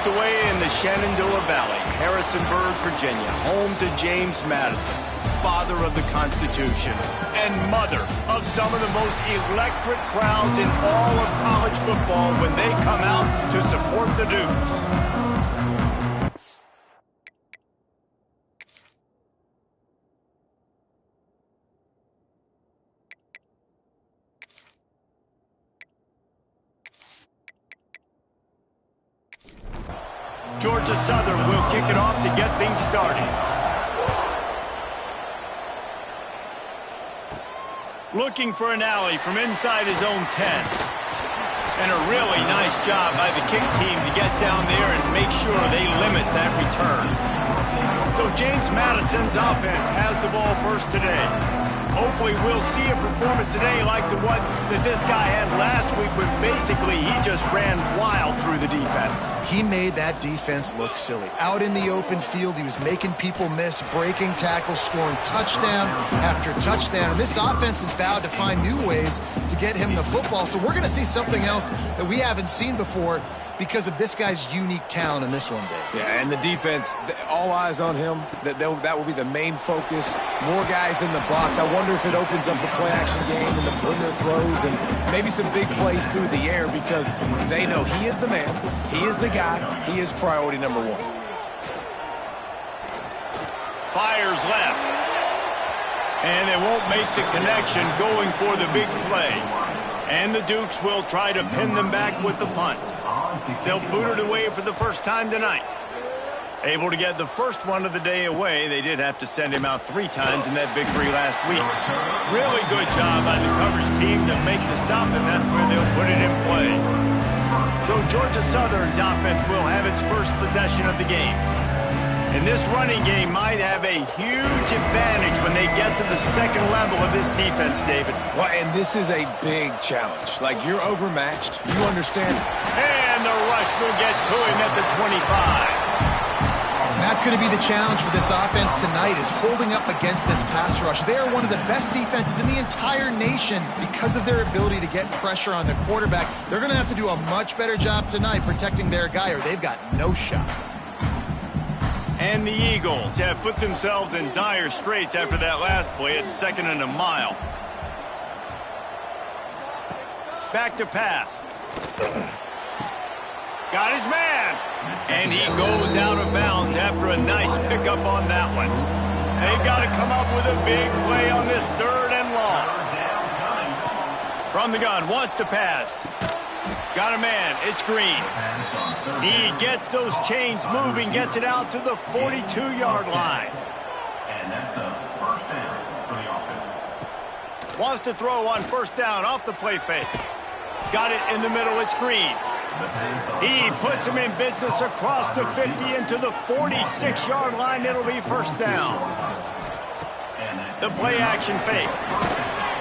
Tucked away in the Shenandoah Valley, Harrisonburg, Virginia, home to James Madison, father of the Constitution, and mother of some of the most electric crowds in all of college football when they come out to support the Dukes. Georgia Southern will kick it off to get things started. Looking for an alley from inside his own 10. And a really nice job by the kick team to get down there and make sure they limit that return. So James Madison's offense has the ball first today. Hopefully we'll see a performance today like the one that this guy had last week when basically he just ran wild through the defense. He made that defense look silly. Out in the open field, he was making people miss, breaking tackles, scoring touchdown after touchdown. And this offense has vowed to find new ways to get him the football. So we're going to see something else that we haven't seen before because of this guy's unique talent in this one, Dave. Yeah, and the defense, all eyes on him. That will be the main focus. More guys in the box. I wonder if it opens up the play-action game and the perimeter throws and maybe some big plays through the air because they know he is the man, he is the guy, he is priority number one. Fires left. And they won't make the connection going for the big play. And the Dukes will try to pin them back with the punt. They'll boot it away for the first time tonight. Able to get the first one of the day away. They did have to send him out 3 times in that victory last week. Really good job by the coverage team to make the stop, and that's where they'll put it in play. So Georgia Southern's offense will have its first possession of the game. And this running game might have a huge advantage when they get to the second level of this defense, David. Well, and this is a big challenge. Like, you're overmatched. You understand. And the rush will get to him at the 25. And that's going to be the challenge for this offense tonight is holding up against this pass rush. They are one of the best defenses in the entire nation because of their ability to get pressure on the quarterback. They're going to have to do a much better job tonight protecting their guy or they've got no shot. And the Eagles have put themselves in dire straits after that last play at 2nd and a mile. Back to pass. Got his man. And he goes out of bounds after a nice pickup on that one. They've got to come up with a big play on this 3rd and long. From the gun, wants to pass. Got a man, it's Green. He gets those chains moving, gets it out to the 42-yard line. And that's a first down for the offense. Wants to throw on 1st down off the play fake. Got it in the middle, it's Green. He puts him in business across the 50 into the 46-yard line. It'll be 1st down. The play action fake.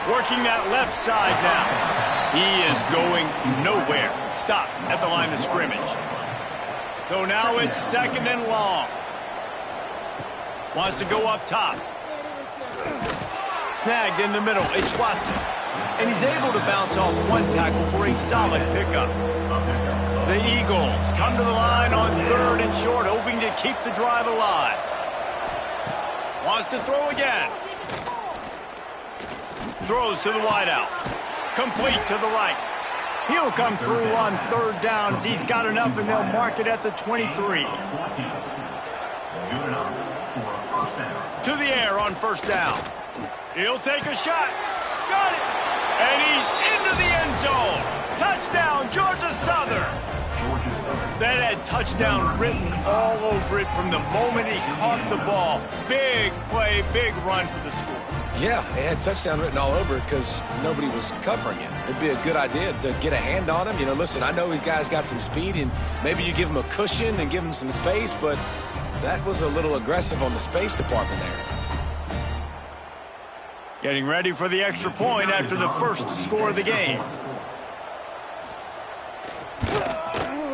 Working that left side now. He is going nowhere. Stop at the line of scrimmage. So now it's 2nd and long. Wants to go up top. Snagged in the middle. It's Watson. And he's able to bounce off 1 tackle for a solid pickup. The Eagles come to the line on 3rd and short, hoping to keep the drive alive. Wants to throw again. Throws to the wideout. Complete to the right. He'll come through on 3rd down as he's got enough, and they'll mark it at the 23. To the air on 1st down. He'll take a shot. Got it. And he's into the end zone. Touchdown, Georgia Southern. That had touchdown written all over it from the moment he caught the ball. Big play, big run for the school. Yeah, it had touchdown written all over it because nobody was covering him. It'd be a good idea to get a hand on him. You know, listen, I know these guys got some speed, and maybe you give him a cushion and give him some space, but that was a little aggressive on the space department there. Getting ready for the extra point after the first score of the game.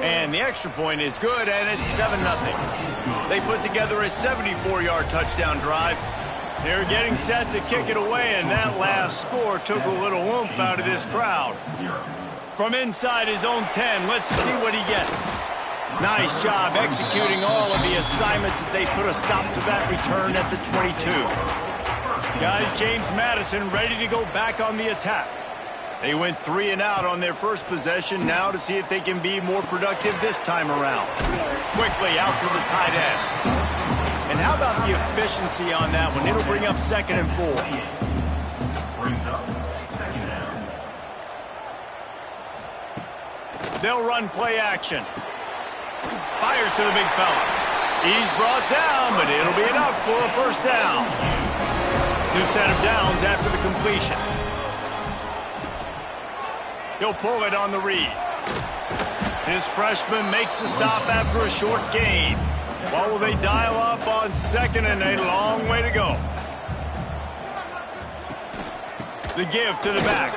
And the extra point is good, and it's 7-0. They put together a 74-yard touchdown drive. They're getting set to kick it away, and that last score took a little oomph out of this crowd. From inside his own 10, let's see what he gets. Nice job executing all of the assignments as they put a stop to that return at the 22. Guys, James Madison ready to go back on the attack. They went 3 and out on their first possession, now to see if they can be more productive this time around. Quickly out to the tight end. And how about the efficiency on that one? It'll bring up 2nd and 4. Brings up 2nd down. They'll run play action. Fires to the big fella. He's brought down, but it'll be enough for a first down. New set of downs after the completion. He'll pull it on the read. This freshman makes the stop after a short gain. What will they dial up on 2nd and a long way to go? The give to the back.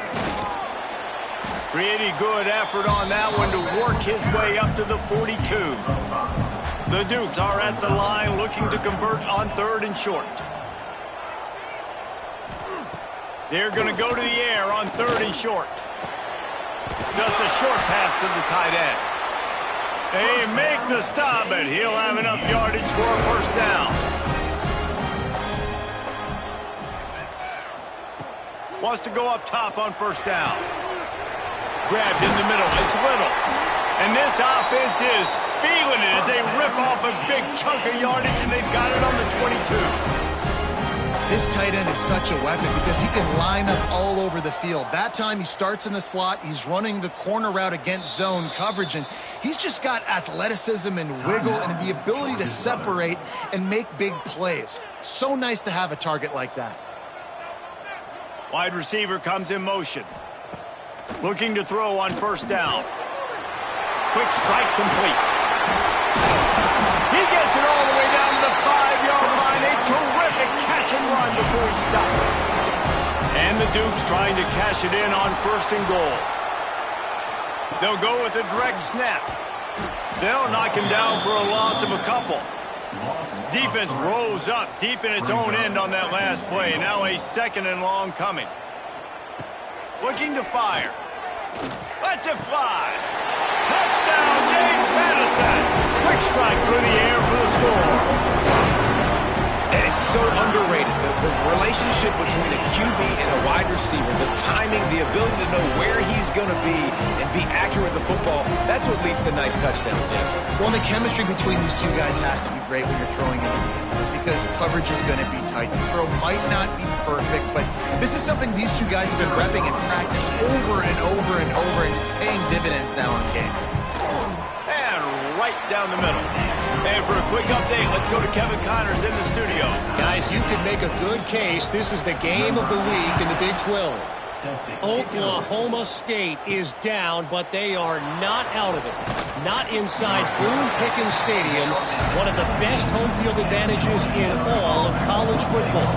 Pretty good effort on that one to work his way up to the 42. The Dukes are at the line looking to convert on 3rd and short. They're going to go to the air on 3rd and short. Just a short pass to the tight end. They make the stop, but he'll have enough yardage for a first down. Wants to go up top on first down. Grabbed in the middle. It's Little. And this offense is feeling it as they rip off a big chunk of yardage, and they've got it on the 22. This tight end is such a weapon because he can line up all over the field. That time he starts in the slot. He's running the corner route against zone coverage, and he's just got athleticism and wiggle and the ability to separate and make big plays. So nice to have a target like that. Wide receiver comes in motion. Looking to throw on first down. Quick strike complete. He gets it all the way down to the 5-yard line. A terrific catch and run before he stopped. And the Dukes trying to cash it in on 1st and goal. They'll go with a direct snap. They'll knock him down for a loss of a couple. Defense rose up deep in its own end on that last play. Now a 2nd and long coming. Looking to fire. Lets it fly. Touchdown, James Madison. Quick strike through the air for the score. And it's so underrated. The relationship between a QB and a wide receiver, the timing, the ability to know where he's going to be and be accurate with the football, that's what leads to nice touchdowns, Jesse. Well, the chemistry between these two guys has to be great when you're throwing in because coverage is going to be tight. The throw might not be perfect, but this is something these two guys have been repping in practice over and over and over, and it's paying dividends now in game. And right down the middle. And for a quick update, let's go to Kevin Connors in the studio. Guys, you can make a good case. This is the game of the week in the Big 12. Oklahoma State is down, but they are not out of it. Not inside Boone Pickens Stadium, one of the best home field advantages in all of college football.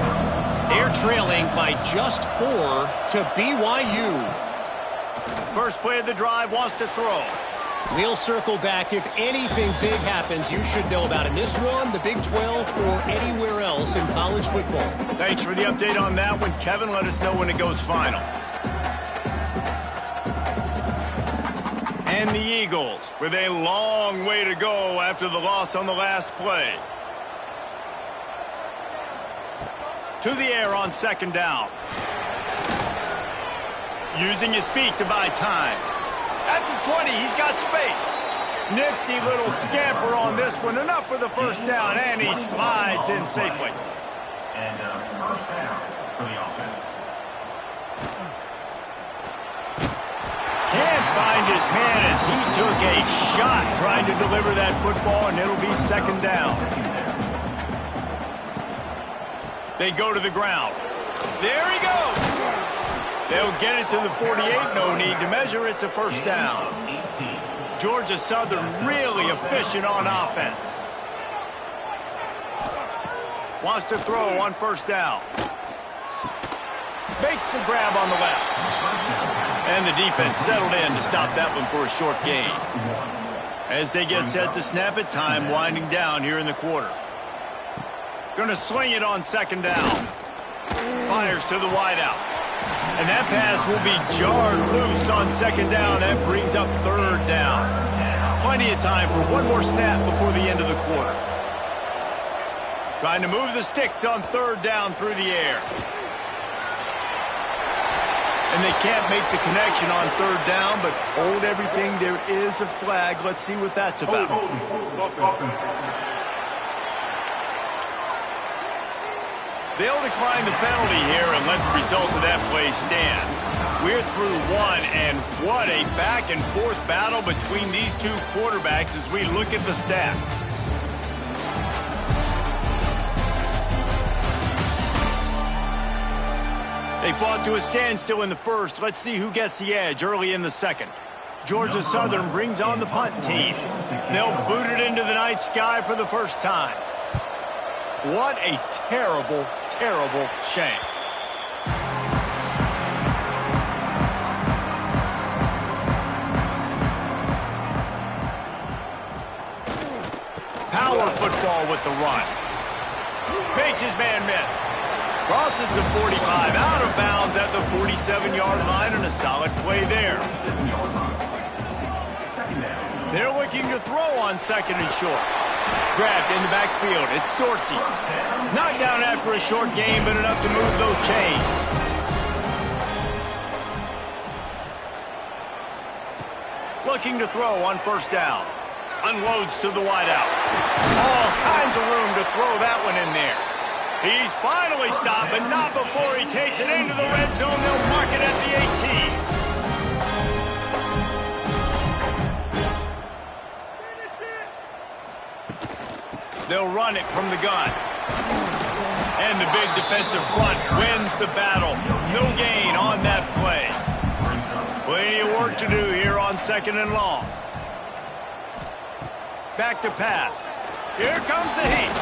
They're trailing by just 4 to BYU. First play of the drive, wants to throw. We'll circle back. If anything big happens, you should know about it. This one, the Big 12, or anywhere else in college football. Thanks for the update on that one, Kevin. Let us know when it goes final. And the Eagles with a long way to go after the loss on the last play. To the air on 2nd down. Using his feet to buy time. At the 20, he's got space. Nifty little scamper on this one. Enough for the first down, and he slides in safely. And first down for the offense. Can't find his man as he took a shot trying to deliver that football, and it'll be 2nd down. They go to the ground. There he goes. They'll get it to the 48. No need to measure. It's a first down. Georgia Southern really efficient on offense. Wants to throw on first down. Makes the grab on the left. And the defense settled in to stop that one for a short gain. As they get set to snap it, time winding down here in the quarter. Going to swing it on 2nd down. Fires to the wideout. And that pass will be jarred loose on 2nd down. That brings up 3rd down. Plenty of time for one more snap before the end of the quarter. Trying to move the sticks on third down through the air. And they can't make the connection on third down, but hold everything. There is a flag. Let's see what that's about. They'll decline the penalty here and let the result of that play stand. We're through one, and what a back-and-forth battle between these two quarterbacks as we look at the stats. They fought to a standstill in the first. Let's see who gets the edge early in the second. Georgia Southern brings on the punt team. They'll boot it into the night sky for the first time. What a terrible, terrible shame. Power football with the run. Makes his man miss. Crosses the 45, out of bounds at the 47-yard line, and a solid play there. They're looking to throw on second and short. Grabbed in the backfield. It's Dorsey. Knocked down after a short gain, but enough to move those chains. Looking to throw on first down. Unloads to the wideout. All kinds of room to throw that one in there. He's finally stopped, but not before he takes it into the red zone. They'll mark it at the 18. They'll run it from the gun. And the big defensive front wins the battle. No gain on that play. Plenty of work to do here on second and long. Back to pass. Here comes the heat.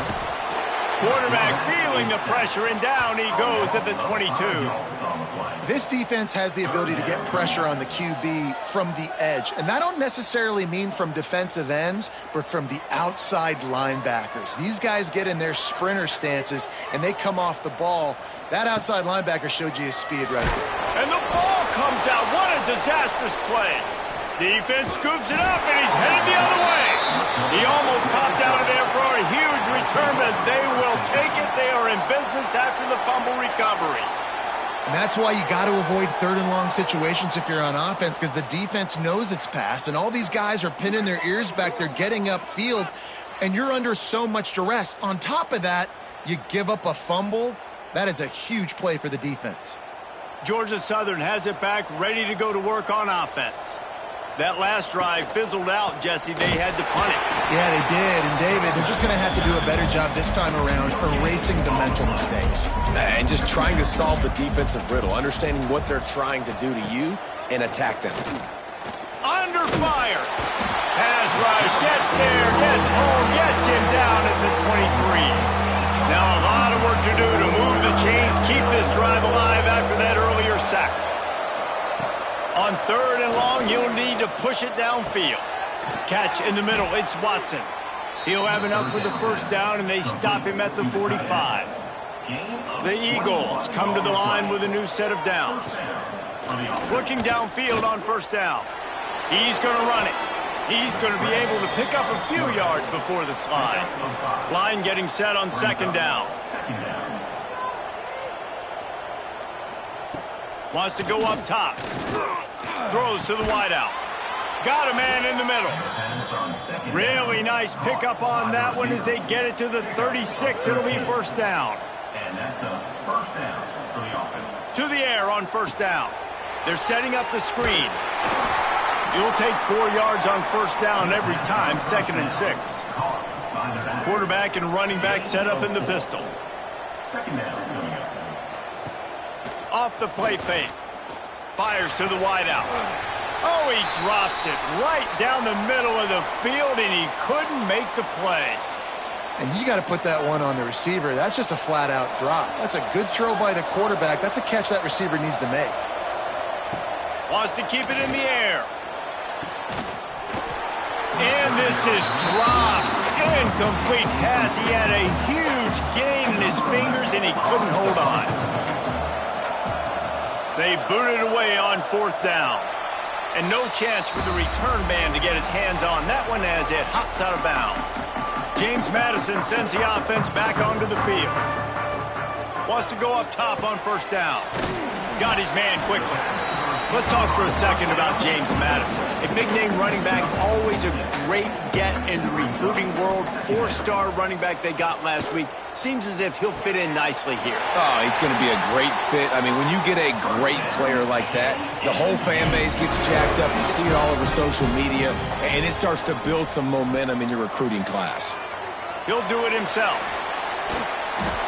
Quarterback feeling the pressure, and down he goes at the 22. This defense has the ability to get pressure on the QB from the edge. And I don't necessarily mean from defensive ends, but from the outside linebackers. These guys get in their sprinter stances, and they come off the ball. That outside linebacker showed you his speed right there. And the ball comes out. What a disastrous play. Defense scoops it up, and he's headed the other way. He almost popped out of there for a huge return, but they will take it. They are in business after the fumble recovery. And that's why you got to avoid third and long situations if you're on offense, because the defense knows it's pass, and all these guys are pinning their ears back. They're getting upfield, and you're under so much duress. On top of that, you give up a fumble. That is a huge play for the defense. Georgia Southern has it back, ready to go to work on offense. That last drive fizzled out, Jesse. They had to punt it. Yeah, they did. And, David, they're just going to have to do a better job this time around erasing the mental mistakes. And just trying to solve the defensive riddle, understanding what they're trying to do to you and attack them. Under fire. Pass rush, gets there, gets home, gets him down at the 23. Now a lot of work to do to move the chains, keep this drive alive after that earlier sack. On third and long, you'll need to push it downfield. Catch in the middle, it's Watson. He'll have enough for the first down, and they stop him at the 45. The Eagles come to the line with a new set of downs. Looking downfield on first down. He's going to run it. He's going to be able to pick up a few yards before the slide. Line getting set on second down. Wants to go up top. Throws to the wideout. Got a man in the middle. Really nice pickup on that one as they get it to the 36. It'll be first down. And that's a first down for the offense. To the air on first down. They're setting up the screen. You'll take 4 yards on first down every time, second and 6. Quarterback and running back set up in the pistol. Second down coming up. Off the play fake. Fires to the wideout. Oh, he drops it right down the middle of the field, and he couldn't make the play. And you got to put that one on the receiver. That's just a flat-out drop. That's a good throw by the quarterback. That's a catch that receiver needs to make. Wants to keep it in the air. And this is dropped. Incomplete pass. He had a huge gain in his fingers, and he couldn't hold on. They booted away on fourth down. And no chance for the return man to get his hands on that one as it hops out of bounds. James Madison sends the offense back onto the field. Wants to go up top on first down. Got his man quickly. Let's talk for a second about James Madison. A big-name running back, always a great get in the recruiting world. 4-star running back they got last week. Seems as if he'll fit in nicely here. Oh, he's going to be a great fit. I mean, when you get a great player like that, the whole fan base gets jacked up. You see it all over social media, and it starts to build some momentum in your recruiting class. He'll do it himself.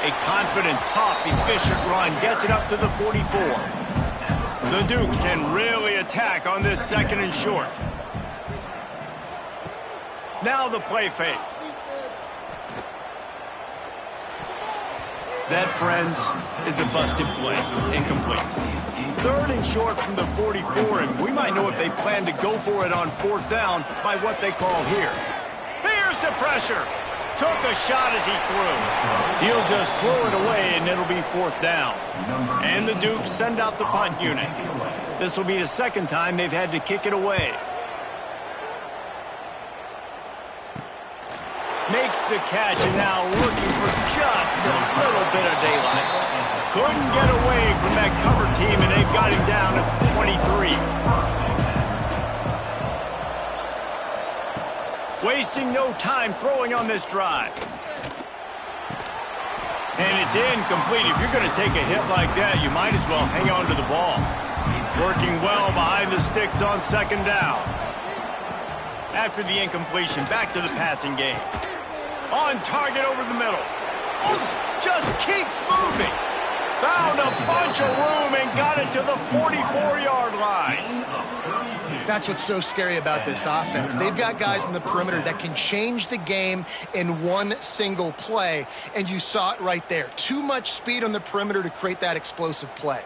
A confident, tough, efficient run gets it up to the 44. The Dukes can really attack on this 2nd and short. Now the play fake. That, friends, is a busted play. Incomplete. 3rd and short from the 44, and we might know if they plan to go for it on 4th down by what they call here. Here's the pressure. Took a shot as he threw. He'll just throw it away, and it'll be 4th down. And the Dukes send out the punt unit. This will be the 2nd time they've had to kick it away. Makes the catch, and now looking for just a little bit of daylight. Couldn't get away from that cover team, and they've got him down at 23. Wasting no time throwing on this drive. And it's incomplete. If you're going to take a hit like that, you might as well hang on to the ball. Working well behind the sticks on 2nd down. After the incompletion, back to the passing game. On target over the middle. Just keeps moving. Found a bunch of room and got it to the 44-yard line. That's what's so scary about this offense. They've got guys in the perimeter that can change the game in one single play, and you saw it right there. Too much speed on the perimeter to create that explosive play.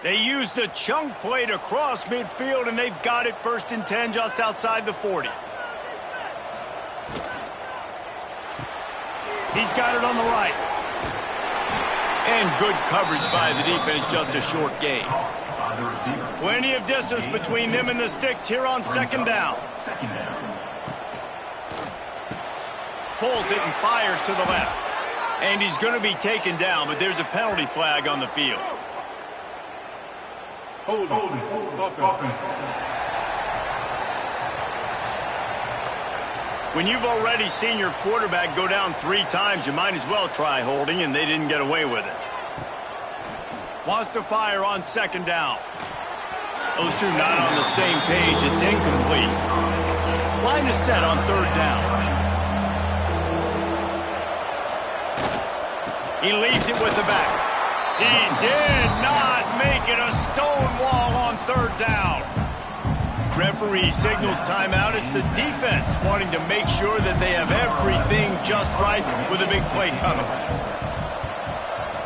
They used the chunk play to cross midfield, and they've got it 1st and 10 just outside the 40. He's got it on the right. And good coverage by the defense, just a short gain. Plenty of distance between them and the sticks here on 2nd down. Pulls it and fires to the left. And he's going to be taken down, but there's a penalty flag on the field. Hold offense. When you've already seen your quarterback go down 3 times, you might as well try holding, and they didn't get away with it. Wants to fire on 2nd down. Those two not on the same page. It's incomplete. Line is set on 3rd down. He leaves it with the back. He did not make it a stone wall on 3rd down. Referee signals timeout. It's the defense wanting to make sure that they have everything just right with a big play coming.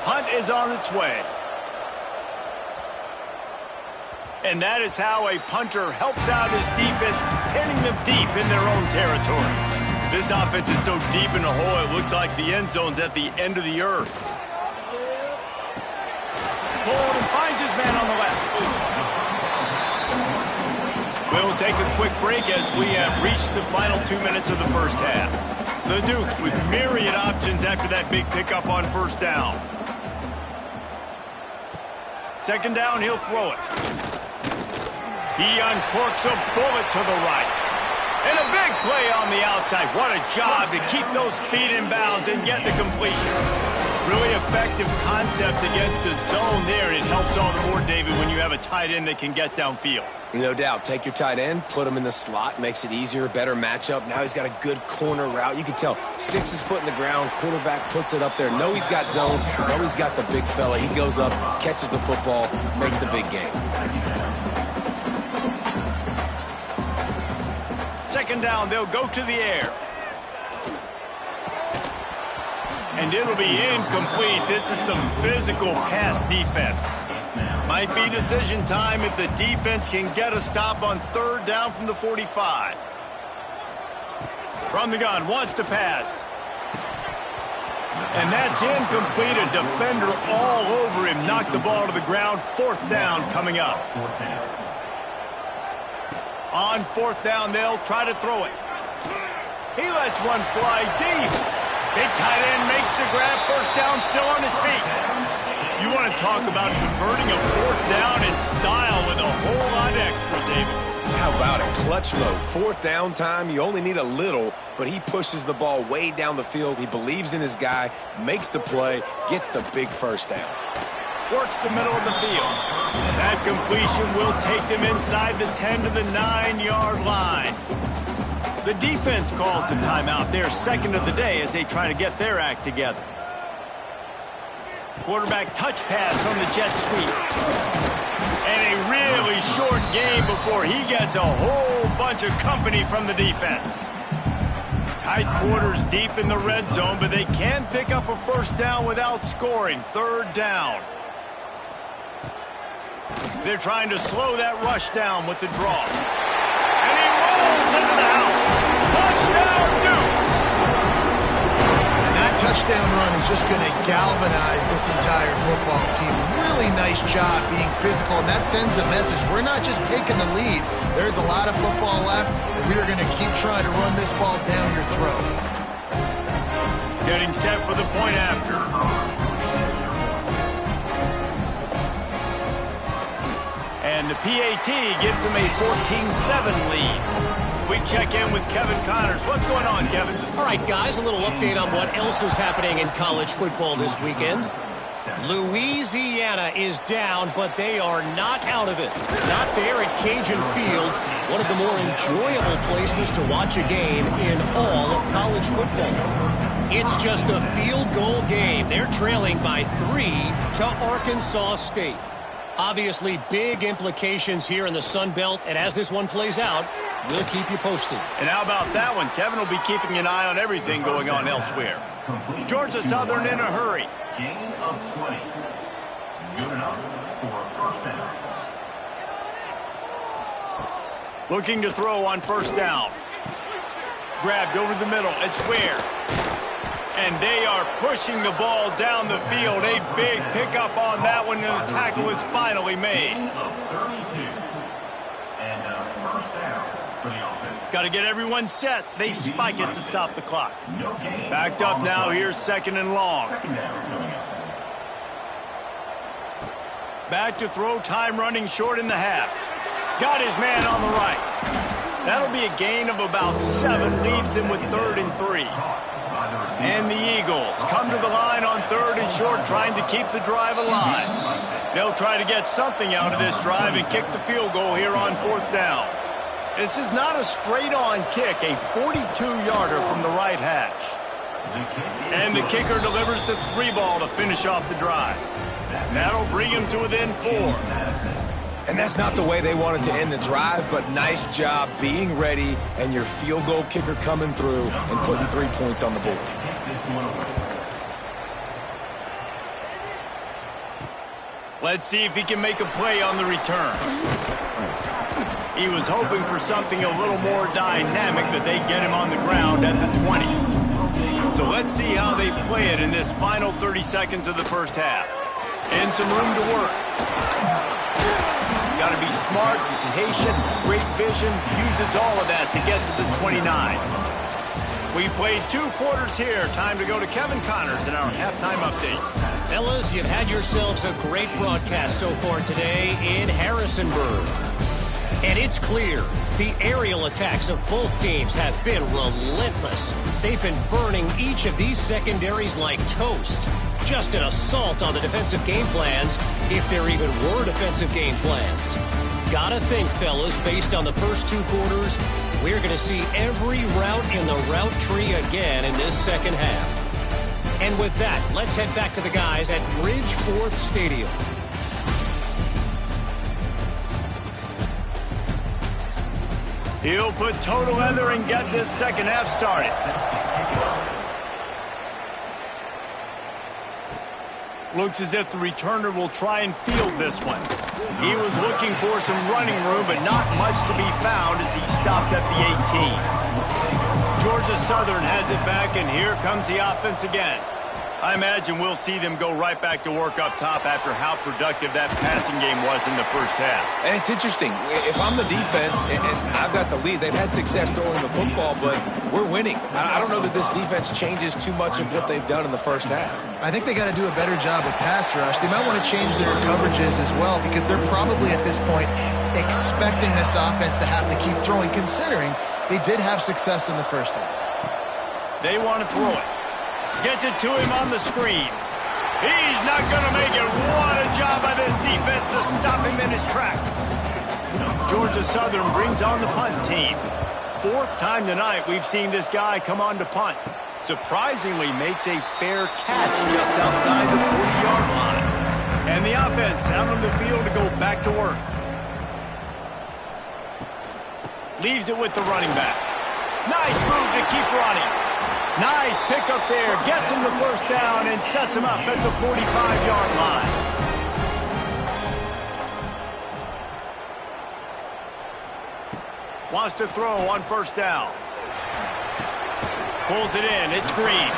Punt is on its way. And that is how a punter helps out his defense, pinning them deep in their own territory. This offense is so deep in the hole, it looks like the end zone's at the end of the earth. Pulled and finds his man on the left. We'll take a quick break as we have reached the final 2 minutes of the 1st half. The Dukes with myriad options after that big pickup on 1st down. 2nd down, he'll throw it. He uncorks a bullet to the right. And a big play on the outside. What a job to keep those feet in bounds and get the completion. Really effective concept against the zone there. It helps all the more, David, when you have a tight end that can get downfield. No doubt. Take your tight end, put him in the slot, makes it easier, better matchup. Now he's got a good corner route. You can tell, sticks his foot in the ground, quarterback puts it up there. Know he's got zone, know he's got the big fella. He goes up, catches the football, makes the big game. 2nd down, they'll go to the air. And it'll be incomplete. This is some physical pass defense. Might be decision time if the defense can get a stop on 3rd down from the 45. From the gun, wants to pass. And that's incomplete. A defender all over him. Knocked the ball to the ground. 4th down coming up. On 4th down, they'll try to throw it. He lets one fly deep. Big tight end makes the grab. 1st down, still on his feet. You want to talk about converting a 4th down in style with a whole lot extra, David. How about it? Clutch mode. 4th down time. You only need a little, but he pushes the ball way down the field. He believes in his guy, makes the play, gets the big 1st down. Works the middle of the field. That completion will take them inside the 10 to the 9-yard line. The defense calls the timeout. They're 2nd of the day as they try to get their act together. Quarterback touch pass on the jet sweep. And a really short game before he gets a whole bunch of company from the defense. Tight quarters deep in the red zone, but they can pick up a 1st down without scoring. 3rd down. They're trying to slow that rush down with the draw. And he rolls into the house. Touchdown, Dukes! And that touchdown run is just going to galvanize this entire football team. Really nice job being physical, and that sends a message. We're not just taking the lead. There's a lot of football left, and we are going to keep trying to run this ball down your throat. Getting set for the point after. And the PAT gives them a 14-7 lead. We check in with Kevin Connors. What's going on, Kevin? All right, guys, a little update on what else is happening in college football this weekend. Louisiana is down, but they are not out of it. Not there at Cajun Field, one of the more enjoyable places to watch a game in all of college football. It's just a field goal game. They're trailing by 3 to Arkansas State. Obviously, big implications here in the Sun Belt, and as this one plays out, we'll keep you posted. And how about that one? Kevin will be keeping an eye on everything going on elsewhere. Georgia Southern in a hurry. Gain of 20. Good enough for a 1st down. Looking to throw on 1st down. Grabbed over the middle. It's Ware. And they are pushing the ball down the field. A big pickup on that one, and the tackle is finally made. Gain of 32. And a 1st down for the offense. Got to get everyone set. They spike it to stop the clock. No gain. Backed up now. Here's 2nd and long. 2nd down coming up. Back to throw. Time running short in the half. Got his man on the right. That'll be a gain of about 7. Leaves him with 3rd and 3. And the Eagles come to the line on 3rd and short, trying to keep the drive alive. They'll try to get something out of this drive and kick the field goal here on 4th down. This is not a straight-on kick, a 42-yarder from the right hash. And the kicker delivers the 3-ball to finish off the drive. That'll bring him to within 4. And that's not the way they wanted to end the drive, but nice job being ready and your field goal kicker coming through and putting 3 points on the board. Let's see if he can make a play on the return. He was hoping for something a little more dynamic, but they get him on the ground at the 20. So let's see how they play it in this final 30 seconds of the 1st half. And some room to work. Got to be smart, patient, great vision, uses all of that to get to the 29. We played 2 quarters here. Time to go to Kevin Connors in our halftime update. Fellas, you've had yourselves a great broadcast so far today in Harrisonburg. And it's clear the aerial attacks of both teams have been relentless. They've been burning each of these secondaries like toast. Just an assault on the defensive game plans, if there even were defensive game plans. Gotta think, fellas, based on the first 2 quarters, we're going to see every route in the route tree again in this 2nd half. And with that, let's head back to the guys at Bridgeforth Stadium. He'll put toe to leather and get this 2nd half started. Looks as if the returner will try and field this one. He was looking for some running room, but not much to be found as he stopped at the 18. Georgia Southern has it back, and here comes the offense again. I imagine we'll see them go right back to work up top after how productive that passing game was in the first half. And it's interesting. If I'm the defense and I've got the lead, they've had success throwing the football, but we're winning. I don't know that this defense changes too much of what they've done in the first half. I think they got to do a better job with pass rush. They might want to change their coverages as well because they're probably at this point expecting this offense to have to keep throwing, considering they did have success in the first half. They want to throw it. Gets it to him on the screen. He's not going to make it. What a job by this defense to stop him in his tracks. Georgia Southern brings on the punt team. Fourth time tonight we've seen this guy come on to punt. Surprisingly makes a fair catch just outside the 40-yard line. And the offense out on the field to go back to work. Leaves it with the running back. Nice move to keep running. Nice pickup there. Gets him the first down and sets him up at the 45-yard line. Wants to throw on first down. Pulls it in. It's Green.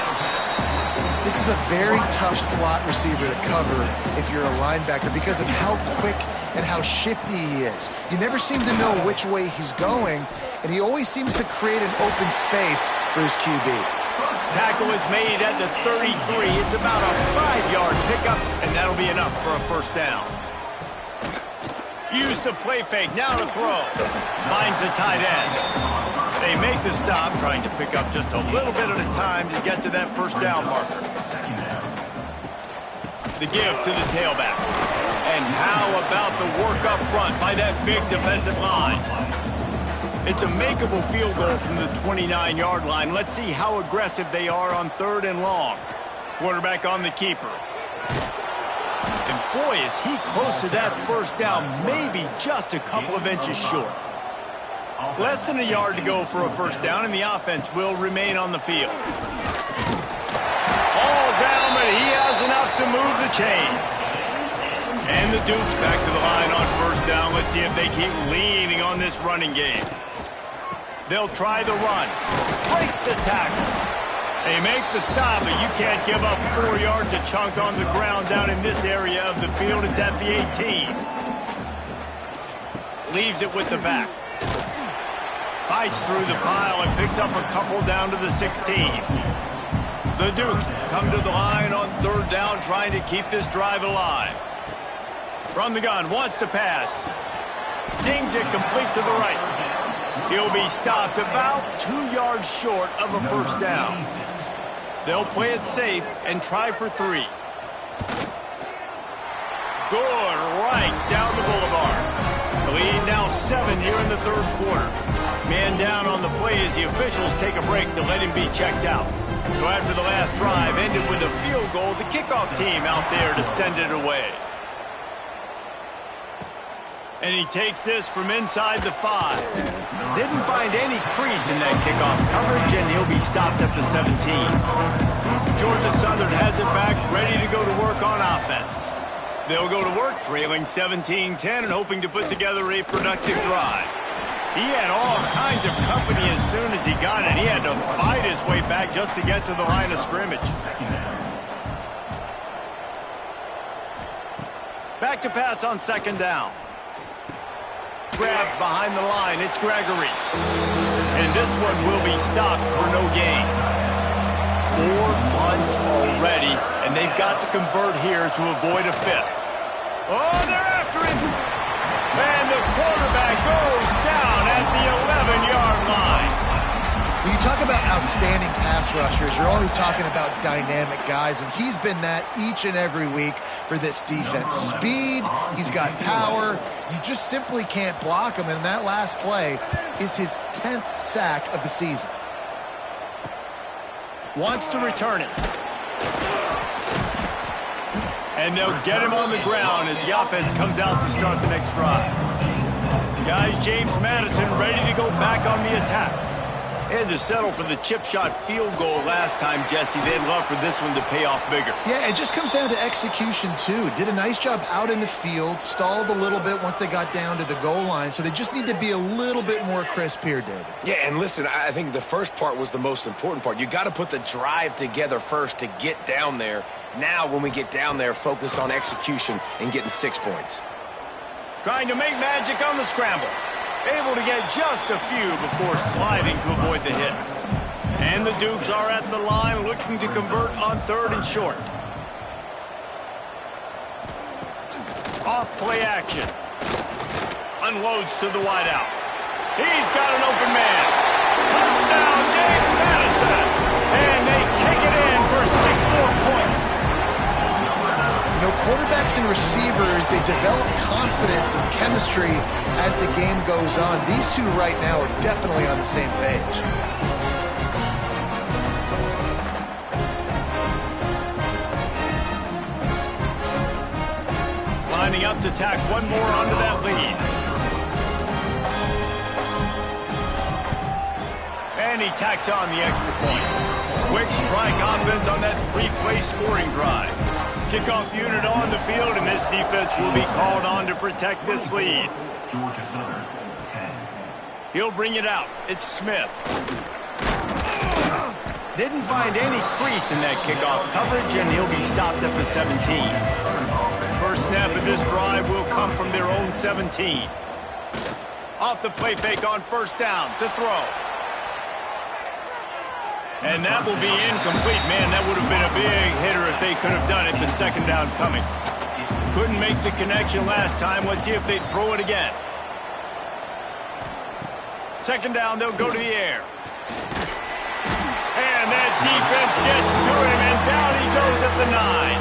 This is a very tough slot receiver to cover if you're a linebacker because of how quick and how shifty he is. You never seem to know which way he's going, and he always seems to create an open space for his QB. Tackle is made at the 33. It's about a 5-yard pickup, and that'll be enough for a first down. Use the play fake. Now to throw. Finds the tight end. They make the stop, trying to pick up just a little bit at a time to get to that first down marker. The give to the tailback. And how about the work up front by that big defensive line? It's a makeable field goal from the 29-yard line. Let's see how aggressive they are on 3rd and long. Quarterback on the keeper. And boy, is he close to that first down, maybe just a couple of inches short. Less than a yard to go for a first down, and the offense will remain on the field. All down, but he has enough to move the chains. And the Dukes back to the line on first down. Let's see if they keep leaning on this running game. They'll try the run. Breaks the tackle. They make the stop, but you can't give up 4 yards a chunk on the ground down in this area of the field. It's at the 18. Leaves it with the back. Fights through the pile and picks up a couple down to the 16. The Dukes come to the line on 3rd down, trying to keep this drive alive. From the gun, wants to pass. Zings it complete to the right. He'll be stopped about 2 yards short of a first down. They'll play it safe and try for 3. Good, right down the boulevard. The lead now 7 here in the 3rd quarter. Man down on the play as the officials take a break to let him be checked out. So after the last drive ended with a field goal, the kickoff team out there to send it away. And he takes this from inside the 5. Didn't find any crease in that kickoff coverage, and he'll be stopped at the 17. Georgia Southern has it back, ready to go to work on offense. They'll go to work, trailing 17-10 and hoping to put together a productive drive. He had all kinds of company as soon as he got it. He had to fight his way back just to get to the line of scrimmage. Back to pass on 2nd down. Grab behind the line. It's Gregory. And this one will be stopped for no gain. 4 punts already, and they've got to convert here to avoid a 5th. Oh, they're after him! And the quarterback goes down at the 11-yard line. When you talk about outstanding pass rushers, you're always talking about dynamic guys, and he's been that each and every week for this defense. Speed, he's got power. You just simply can't block him, and that last play is his 10th sack of the season. Wants to return it. And they'll get him on the ground as the offense comes out to start the next drive. Guys, James Madison ready to go back on the attack. They had to settle for the chip shot field goal last time, Jesse. They'd love for this one to pay off bigger. Yeah, it just comes down to execution, too. Did a nice job out in the field, stalled a little bit once they got down to the goal line, so they just need to be a little bit more crisp here, David. Yeah, and listen, I think the first part was the most important part. You got to put the drive together first to get down there. Now, when we get down there, focus on execution and getting 6 points. Trying to make magic on the scramble. Able to get just a few before sliding to avoid the hits. And the Dukes are at the line looking to convert on 3rd and short. Off play action. Unloads to the wideout. He's got an open man. Touchdown, James Madison. And they take it in for 6 more points. You know, quarterbacks and receivers, they develop confidence and chemistry as the game goes on. These two right now are definitely on the same page. Lining up to tack one more onto that lead. And he tacks on the extra point. Quick strike offense on that 3-play scoring drive. Kickoff unit on the field, and this defense will be called on to protect this lead. Georgia Southern, 10. He'll bring it out. It's Smith. Didn't find any crease in that kickoff coverage, and he'll be stopped at the 17. First snap of this drive will come from their own 17. Off the play fake on first down to throw. And that will be incomplete. Man, that would have been a big hitter if they could have done it, but second down coming. Couldn't make the connection last time. Let's see if they throw it again. Second down, they'll go to the air. And that defense gets to him, and down he goes at the 9.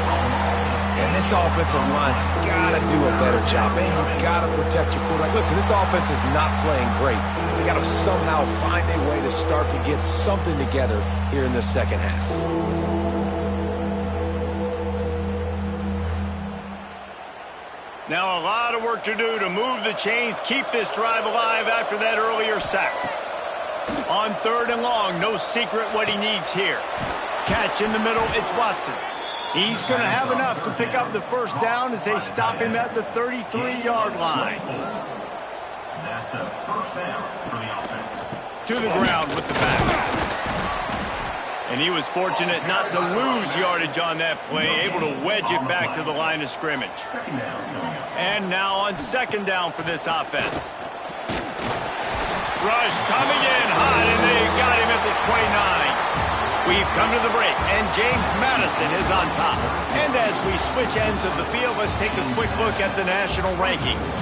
And this offensive line's got to do a better job. Man, you got to protect your quarterback. Listen, this offense is not playing great. They got to somehow find a way to start to get something together here in the second half. Now a lot of work to do to move the chains, keep this drive alive after that earlier sack. On 3rd and long, no secret what he needs here. Catch in the middle, it's Watson. He's going to have enough to pick up the first down as they stop him at the 33-yard line. That's a first down for the offense. To the ground with the back. And he was fortunate not to lose yardage on that play, able to wedge it back to the line of scrimmage. Second down coming up. And now on second down for this offense. Rush coming in hot, and they got him at the 29. We've come to the break, and James Madison is on top. And as we switch ends of the field, let's take a quick look at the national rankings.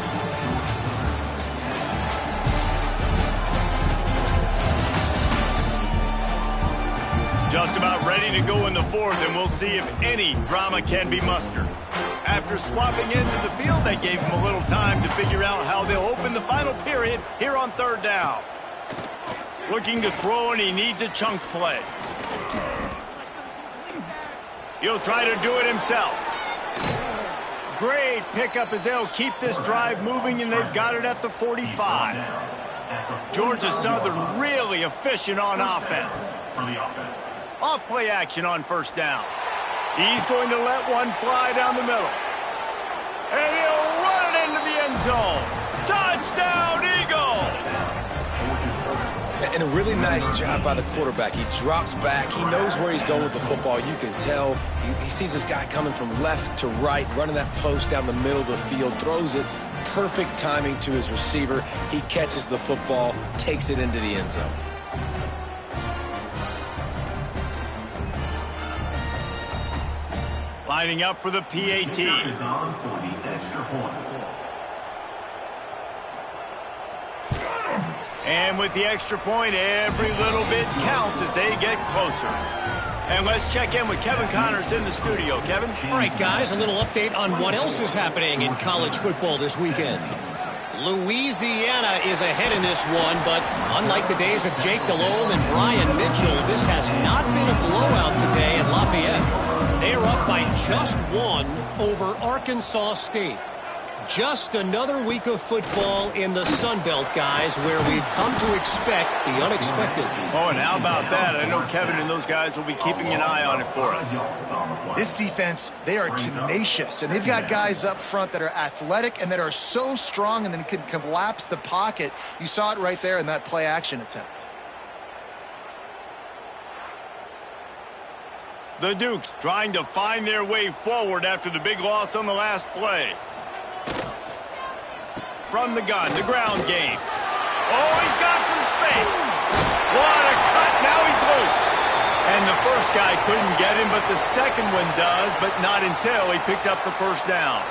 Just about ready to go in the 4th, and we'll see if any drama can be mustered. After swapping ends of the field, they gave him a little time to figure out how they'll open the final period here on 3rd down. Looking to throw, and he needs a chunk play. He'll try to do it himself. Great pickup as they'll keep this drive moving, and they've got it at the 45. Georgia Southern really efficient on offense. For the offense. Off play action on first down. He's going to let one fly down the middle. And he'll run it into the end zone. Touchdown, Eagles! And a really nice job by the quarterback. He drops back. He knows where he's going with the football. You can tell he sees this guy coming from left to right, running that post down the middle of the field, throws it. Perfect timing to his receiver. He catches the football, takes it into the end zone. Lining up for the PAT. Is on for the extra point. And with the extra point, every little bit counts as they get closer. And let's check in with Kevin Connors in the studio. Kevin? All right, guys, a little update on what else is happening in college football this weekend. Louisiana is ahead in this one, but unlike the days of Jake Delhomme and Brian Mitchell, this has not been a blowout today at Lafayette. They are up by just 1 over Arkansas State. Just another week of football in the Sun Belt, guys, where we've come to expect the unexpected. Oh, and how about that? I know Kevin and those guys will be keeping an eye on it for us. This defense, they are tenacious, and they've got guys up front that are athletic and that are so strong and then can collapse the pocket. You saw it right there in that play-action attempt. The Dukes trying to find their way forward after the big loss on the last play. From the gun, the ground game. Oh, he's got some space. What a cut. Now he's loose. And the first guy couldn't get him, but the second one does, but not until he picks up the first down.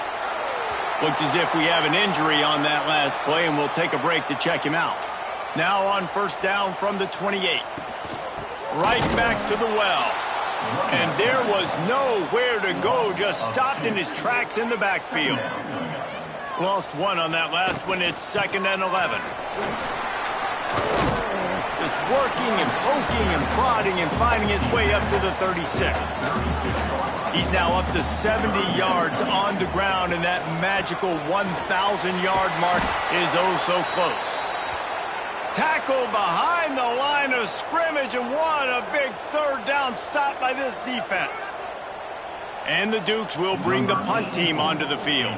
Looks as if we have an injury on that last play, and we'll take a break to check him out. Now on first down from the 28. Right back to the well. And there was nowhere to go, just stopped in his tracks in the backfield. Lost one on that last one. It's 2nd and 11. Just working and poking and prodding and finding his way up to the 36. He's now up to 70 yards on the ground, and that magical 1,000-yard mark is oh so close. Tackle behind the line of scrimmage, and what a big third down stop by this defense. And the Dukes will bring the punt team onto the field.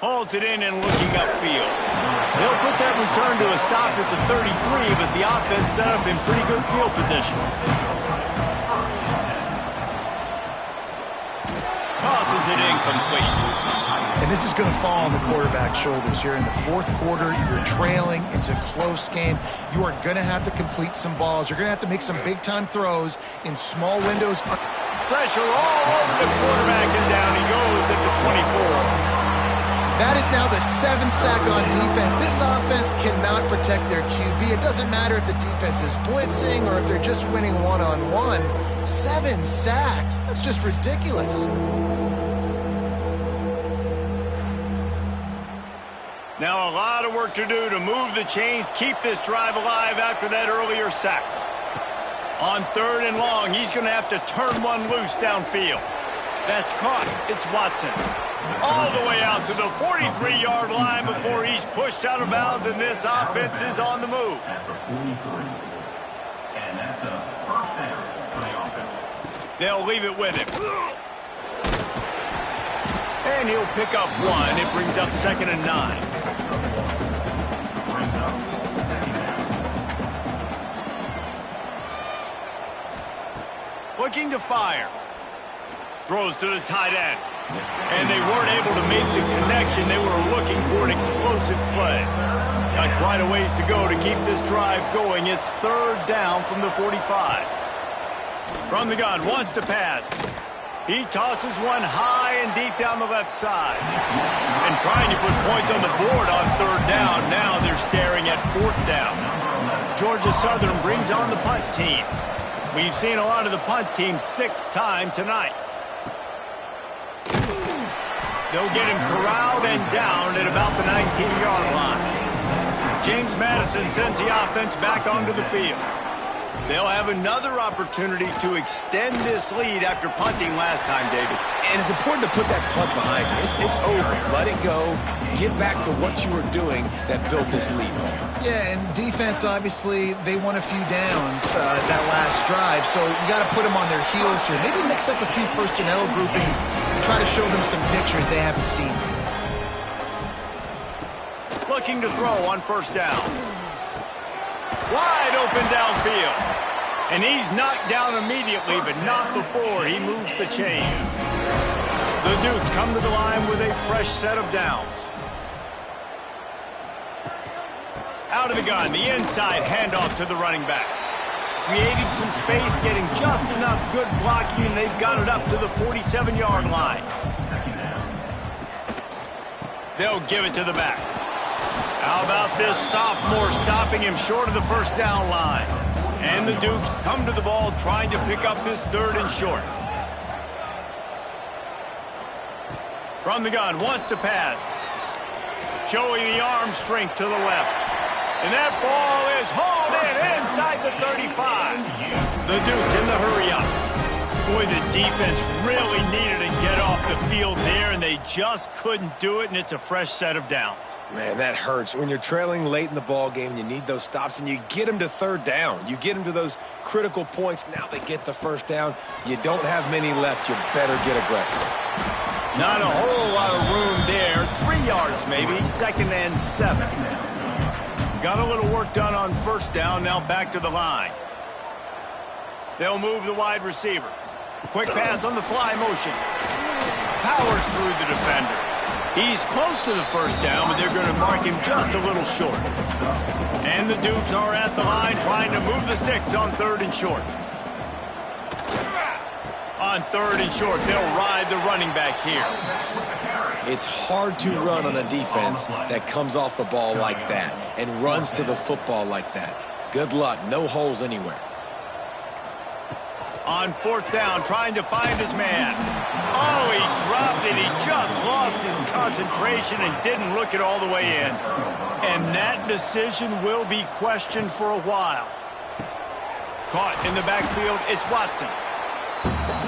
Hauls it in and looking upfield. They'll put that return to a stop at the 33, but the offense set up in pretty good field position. Tosses it incomplete. And this is going to fall on the quarterback's shoulders here in the fourth quarter. You're trailing. It's a close game. You are going to have to complete some balls. You're going to have to make some big-time throws in small windows. Pressure all over the quarterback, and down he goes at the 24. That is now the 7th sack on defense. This offense cannot protect their QB. It doesn't matter if the defense is blitzing or if they're just winning one-on-one. 7 sacks. That's just ridiculous. Now a lot of work to do to move the chains, keep this drive alive after that earlier sack. On 3rd and long, he's going to have to turn one loose downfield. That's caught. It's Watson. All the way out to the 43-yard line before he's pushed out of bounds, and this offense is on the move. And that's a first down for the offense. They'll leave it with him. And he'll pick up one. It brings up 2nd and 9. Looking to fire. Throws to the tight end. And they weren't able to make the connection. They were looking for an explosive play. Got quite a ways to go to keep this drive going. It's 3rd down from the 45. From the gun, wants to pass. He tosses one high and deep down the left side. And trying to put points on the board on 3rd down. Now they're staring at 4th down. Georgia Southern brings on the punt team. We've seen a lot of the punt team 6th time tonight. They'll get him corralled and down at about the 19-yard line. James Madison sends the offense back onto the field. They'll have another opportunity to extend this lead after punting last time, David. And it's important to put that punt behind you. It's over. Let it go. Get back to what you were doing that built this lead. Yeah, and defense, obviously, they won a few downs that last drive, so you got to put them on their heels here. Maybe mix up a few personnel groupings and try to show them some pictures they haven't seen. Looking to throw on 1st down. Wide open downfield. And he's knocked down immediately, but not before he moves the chains. The Dukes come to the line with a fresh set of downs. Out of the gun, the inside handoff to the running back. Creating some space, getting just enough good blocking, and they've got it up to the 47-yard line. They'll give it to the back. How about this sophomore stopping him short of the 1st down line? And the Dukes come to the ball trying to pick up this 3rd and short. From the gun, wants to pass. Showing the arm strength to the left. And that ball is hauled And inside the 35. The Dukes in the hurry-up. Boy, the defense really needed to get off the field there, and they just couldn't do it, and it's a fresh set of downs. Man, that hurts. When you're trailing late in the ball game, you need those stops, and you get them to third down. You get them to those critical points. Now they get the first down. You don't have many left. You better get aggressive. Not a whole lot of room there. 3 yards maybe, 2nd and 7. Got a little work done on first down, now back to the line. They'll move the wide receiver. Quick pass on the fly motion. Powers through the defender. He's close to the first down, but they're going to mark him just a little short. And the Dukes are at the line trying to move the sticks on 3rd and short. On 3rd and short, they'll ride the running back here. It's hard to run on a defense that comes off the ball like that and runs to the football like that. Good luck. No holes anywhere. On 4th down, trying to find his man. Oh, he dropped it. He just lost his concentration and didn't look it all the way in. And that decision will be questioned for a while. Caught in the backfield, it's Watson.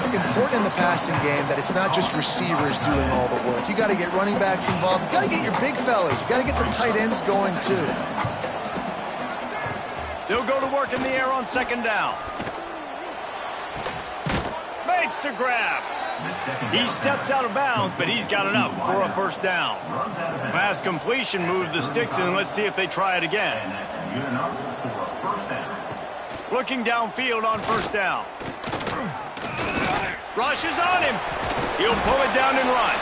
Important in the passing game that it's not just receivers doing all the work. You got to get running backs involved. You got to get your big fellas. You got to get the tight ends going too. They'll go to work in the air on 2nd down. Makes the grab. He steps out of bounds, but he's got enough for a first down. Pass completion moves the sticks, and let's see if they try it again. Looking downfield on first down. Rushes on him. He'll pull it down and run.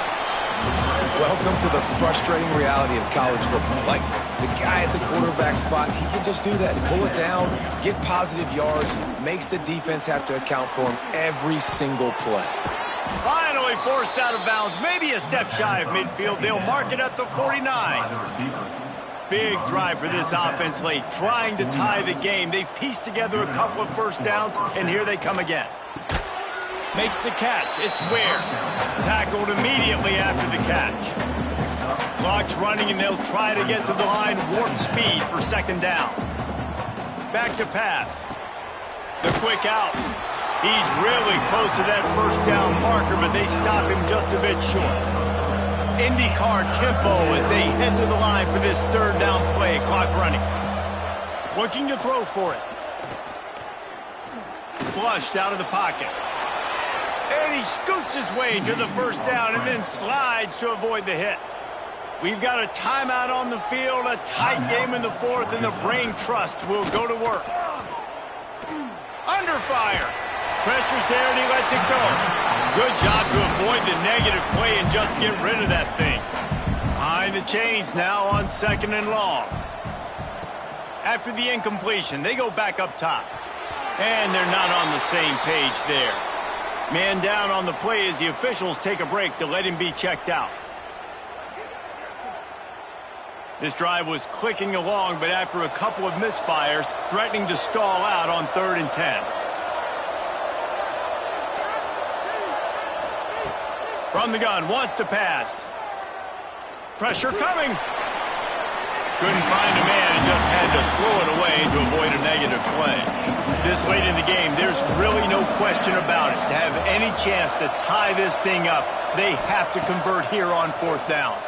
Welcome to the frustrating reality of college football. Like, the guy at the quarterback spot, he can just do that and pull it down, get positive yards, makes the defense have to account for him every single play. Finally forced out of bounds, maybe a step shy of midfield. They'll mark it at the 49. Big drive for this offense late, trying to tie the game. They've pieced together a couple of first downs, and here they come again. Makes the catch. It's Ware. Tackled immediately after the catch. Clock's running, and they'll try to get to the line warp speed for 2nd down. Back to pass. The quick out. He's really close to that first down marker, but they stop him just a bit short. IndyCar tempo as they head to the line for this 3rd down play. Clock running. Looking to throw for it. Flushed out of the pocket. And he scoots his way to the first down and then slides to avoid the hit. We've got a timeout on the field, a tight game in the 4th, and the brain trust will go to work. Under fire. Pressure's there, and he lets it go. Good job to avoid the negative play and just get rid of that thing. Behind the chains now on 2nd and long. After the incompletion, they go back up top. And they're not on the same page there. Man down on the play as the officials take a break to let him be checked out. This drive was clicking along, but after a couple of misfires, threatening to stall out on 3rd and 10. From the gun, wants to pass. Pressure coming. Couldn't find a man and just had to throw it away to avoid a negative play. This late in the game, there's really no question about it. To have any chance to tie this thing up, they have to convert here on 4th down.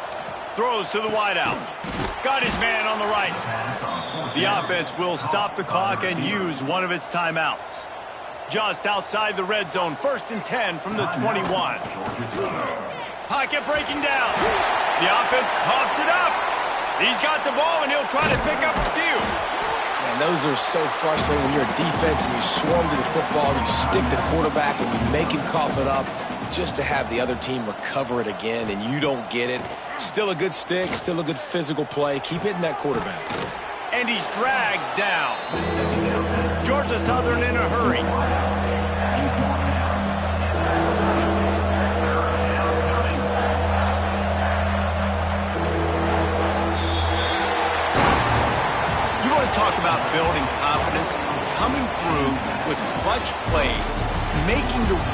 Throws to the wideout. Got his man on the right. The offense will stop the clock and use one of its timeouts. Just outside the red zone, 1st and 10 from the 21. Pocket breaking down. The offense coughs it up. He's got the ball, and he'll try to pick up a few. Man, those are so frustrating when you're a defense and you swarm to the football, you stick the quarterback, and you make him cough it up just to have the other team recover it again, and you don't get it. Still a good stick, still a good physical play. Keep hitting that quarterback. And he's dragged down. Georgia Southern in a hurry. Talk about building confidence, coming through with clutch plays, making the win.